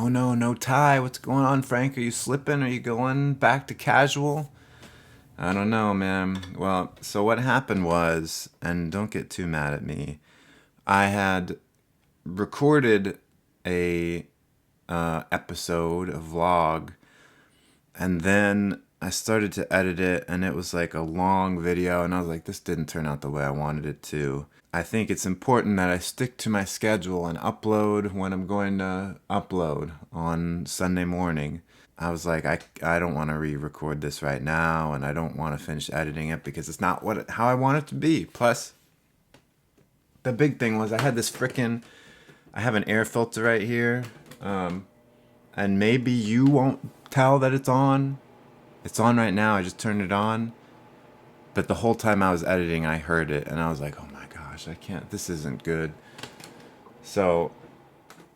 Oh no, no tie. What's going on, Frank? Are you slipping? Are you going back to casual? I don't know, man. Well, so what happened was, and don't get too mad at me, I had recorded a episode, a vlog, and then I started to edit it, and it was like a long video, and I was like, this didn't turn out the way I wanted it to. I think it's important that I stick to my schedule and upload when I'm going to upload on Sunday morning. I was like, I don't want to re-record this right now, and I don't want to finish editing it because it's not how I want it to be. Plus, the big thing was I have an air filter right here, and maybe you won't tell that it's on. It's on right now. I just turned it on. But the whole time I was editing, I heard it, and I was like, oh my gosh, I can't, this isn't good. So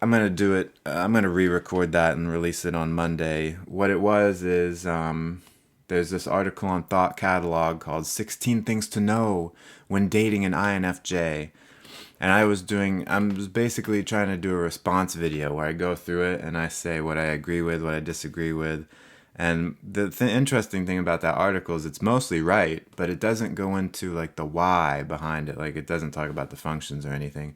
I'm going to do it. I'm going to re-record that and release it on Monday. What it was is there's this article on Thought Catalog called 16 Things to Know When Dating an INFJ. And I was basically trying to do a response video where I go through it and I say what I agree with, what I disagree with. And the interesting thing about that article is it's mostly right, but it doesn't go into like the why behind it. Like it doesn't talk about the functions or anything.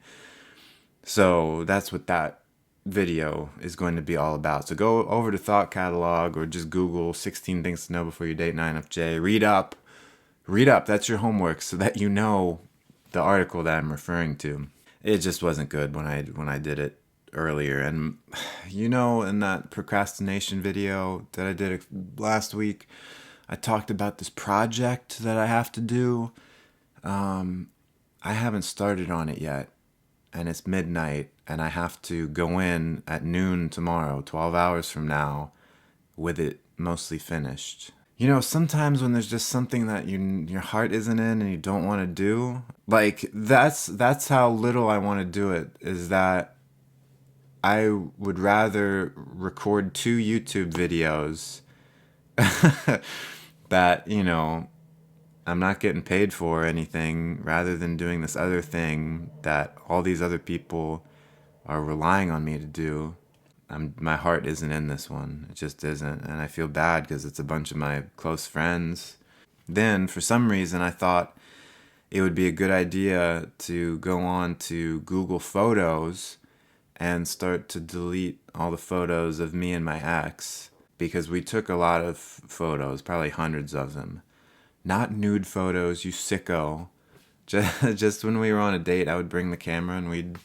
So that's what that video is going to be all about. So go over to Thought Catalog or just Google 16 Things to Know Before You Date an INFJ. Read up. Read up. That's your homework so that you know the article that I'm referring to. It just wasn't good when I did it earlier. And in that procrastination video that I did last week, I talked about this project that I have to do. I haven't started on it yet, and it's midnight, and I have to go in at noon tomorrow, 12 hours from now, with it mostly finished. Sometimes when there's just something that your heart isn't in and you don't want to do, like that's how little I want to do it, is that I would rather record 2 YouTube videos that, I'm not getting paid for or anything, rather than doing this other thing that all these other people are relying on me to do. My heart isn't in this one. It just isn't. And I feel bad because it's a bunch of my close friends. Then, for some reason, I thought it would be a good idea to go on to Google Photos and start to delete all the photos of me and my ex, because we took a lot of photos, probably hundreds of them. Not nude photos, you sicko. Just when we were on a date, I would bring the camera and we'd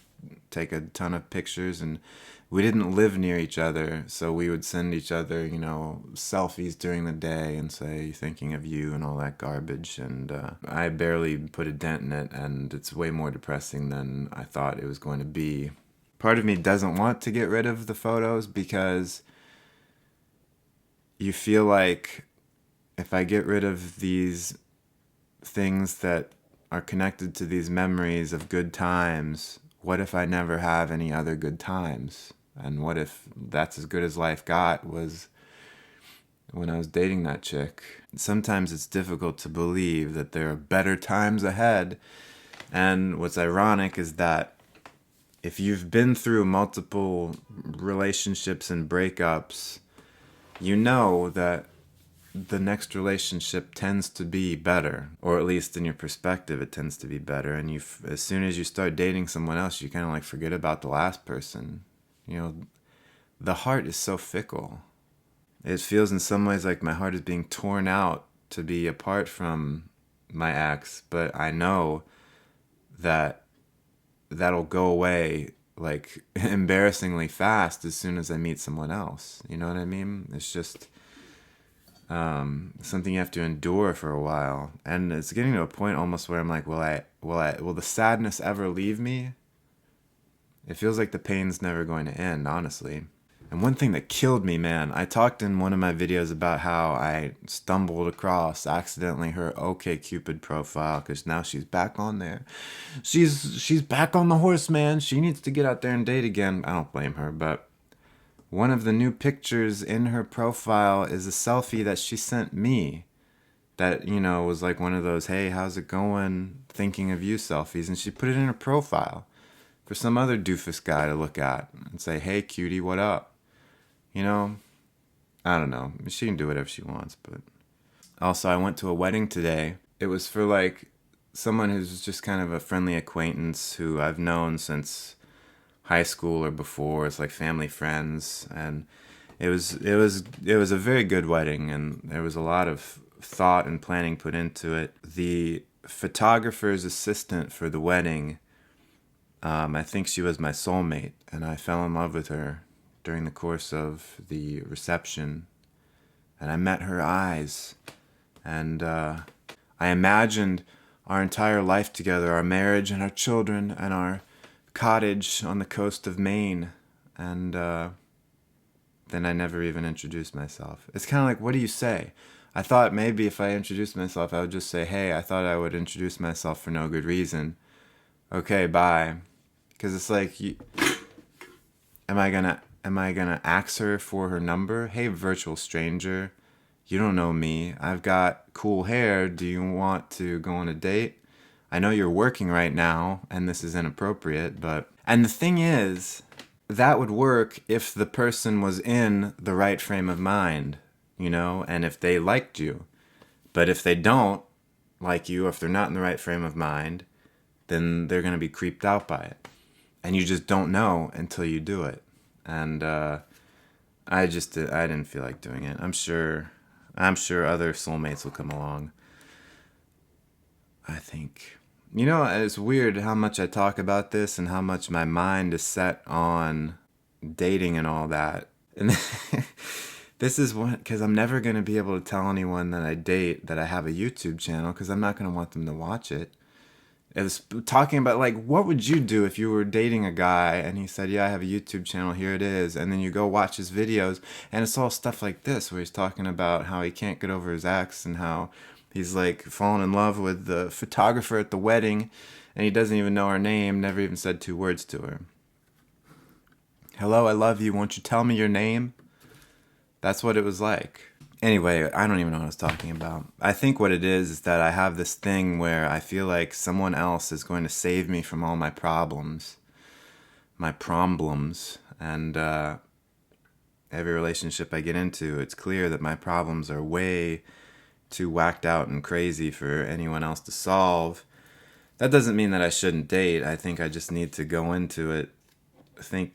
take a ton of pictures, and we didn't live near each other, so we would send each other, selfies during the day and say, thinking of you and all that garbage. And I barely put a dent in it, and it's way more depressing than I thought it was going to be. Part of me doesn't want to get rid of the photos because you feel like if I get rid of these things that are connected to these memories of good times, what if I never have any other good times? And what if that's as good as life got was when I was dating that chick? Sometimes it's difficult to believe that there are better times ahead. And what's ironic is that if you've been through multiple relationships and breakups, you know that the next relationship tends to be better, or at least in your perspective, it tends to be better. And as soon as you start dating someone else, you kind of like forget about the last person. The heart is so fickle. It feels in some ways like my heart is being torn out to be apart from my ex, but I know that that'll go away like embarrassingly fast as soon as I meet someone else. You know what I mean? It's just something you have to endure for a while, and it's getting to a point almost where I'm like, will the sadness ever leave me? It feels like the pain's never going to end, honestly. And one thing that killed me, man, I talked in one of my videos about how I stumbled across accidentally her OkCupid profile, because now she's back on there. She's back on the horse, man. She needs to get out there and date again. I don't blame her, but one of the new pictures in her profile is a selfie that she sent me that, was like one of those, hey, how's it going, thinking of you selfies. And she put it in her profile for some other doofus guy to look at and say, hey, cutie, what up? You know, I don't know. She can do whatever she wants, but also I went to a wedding today. It was for like someone who's just kind of a friendly acquaintance who I've known since high school or before. It's like family friends, and it was a very good wedding, and there was a lot of thought and planning put into it. The photographer's assistant for the wedding, I think she was my soulmate, and I fell in love with her during the course of the reception, and I met her eyes, and I imagined our entire life together, our marriage and our children and our cottage on the coast of Maine, and then I never even introduced myself. It's kind of like, what do you say? I thought maybe if I introduced myself, I would just say, hey, I thought I would introduce myself for no good reason. Okay, bye. Because it's like, am I gonna ask her for her number? Hey, virtual stranger, you don't know me. I've got cool hair. Do you want to go on a date? I know you're working right now, and this is inappropriate, but... And the thing is, that would work if the person was in the right frame of mind, and if they liked you. But if they don't like you, if they're not in the right frame of mind, then they're going to be creeped out by it. And you just don't know until you do it. And I didn't feel like doing it. I'm sure other soulmates will come along. I think. It's weird how much I talk about this and how much my mind is set on dating and all that. And this is one, because I'm never going to be able to tell anyone that I date that I have a YouTube channel, because I'm not going to want them to watch it. It was talking about, like, what would you do if you were dating a guy and he said, yeah, I have a YouTube channel, here it is, and then you go watch his videos, and it's all stuff like this, where he's talking about how he can't get over his ex and how he's, like, fallen in love with the photographer at the wedding, and he doesn't even know her name, never even said 2 words to her. Hello, I love you, won't you tell me your name? That's what it was like. Anyway, I don't even know what I was talking about. I think what it is that I have this thing where I feel like someone else is going to save me from all my problems. And every relationship I get into, it's clear that my problems are way too whacked out and crazy for anyone else to solve. That doesn't mean that I shouldn't date. I think I just need to go into it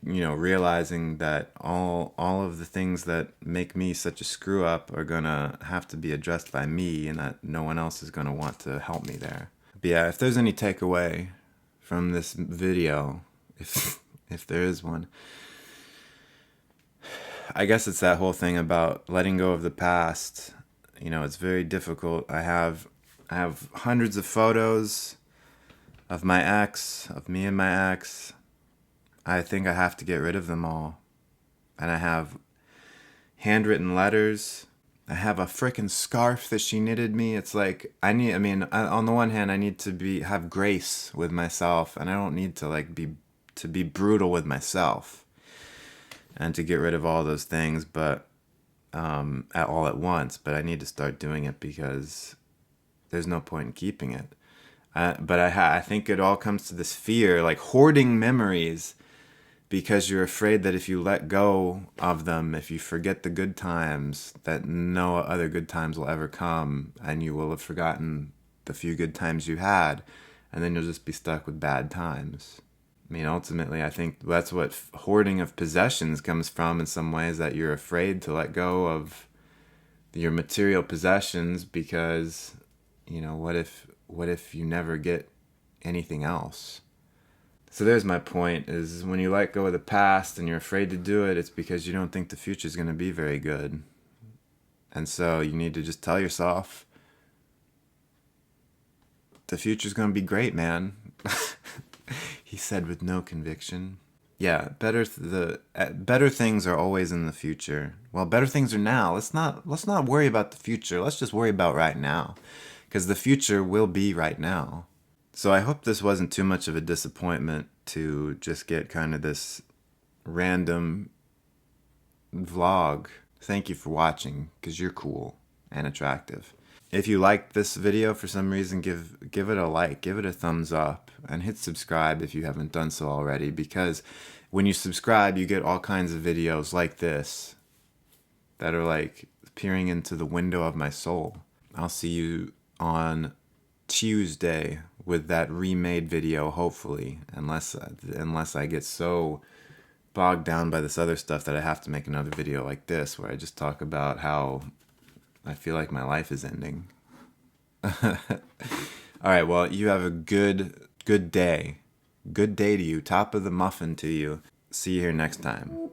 realizing that all of the things that make me such a screw up are gonna have to be addressed by me, and that no one else is gonna want to help me there. But yeah, if there's any takeaway from this video, if there is one, I guess it's that whole thing about letting go of the past. It's very difficult. I have hundreds of photos of my ex, of me and my ex. I think I have to get rid of them all. And I have handwritten letters. I have a frickin' scarf that she knitted me. It's like, on the one hand, I need to have grace with myself, and I don't need to be brutal with myself and to get rid of all those things, but all at once. But I need to start doing it because there's no point in keeping it. But I think it all comes to this fear, like hoarding memories, because you're afraid that if you let go of them, if you forget the good times, that no other good times will ever come, and you will have forgotten the few good times you had, and then you'll just be stuck with bad times. Ultimately, I think that's what hoarding of possessions comes from in some ways, that you're afraid to let go of your material possessions because, what if you never get anything else? So there's my point, is when you let go of the past and you're afraid to do it, it's because you don't think the future is going to be very good. And so you need to just tell yourself, the future's going to be great, man. He said with no conviction. Yeah, better things are always in the future. Well, better things are now. Let's not worry about the future. Let's just worry about right now, because the future will be right now. So I hope this wasn't too much of a disappointment to just get kind of this random vlog. Thank you for watching, because you're cool and attractive. If you liked this video for some reason, give it a like, give it a thumbs up, and hit subscribe if you haven't done so already, because when you subscribe, you get all kinds of videos like this that are like peering into the window of my soul. I'll see you on Tuesday with that remade video, hopefully, unless I get so bogged down by this other stuff that I have to make another video like this where I just talk about how I feel like my life is ending. All right, well, you have a good day. Good day to you. Top of the muffin to you. See you here next time.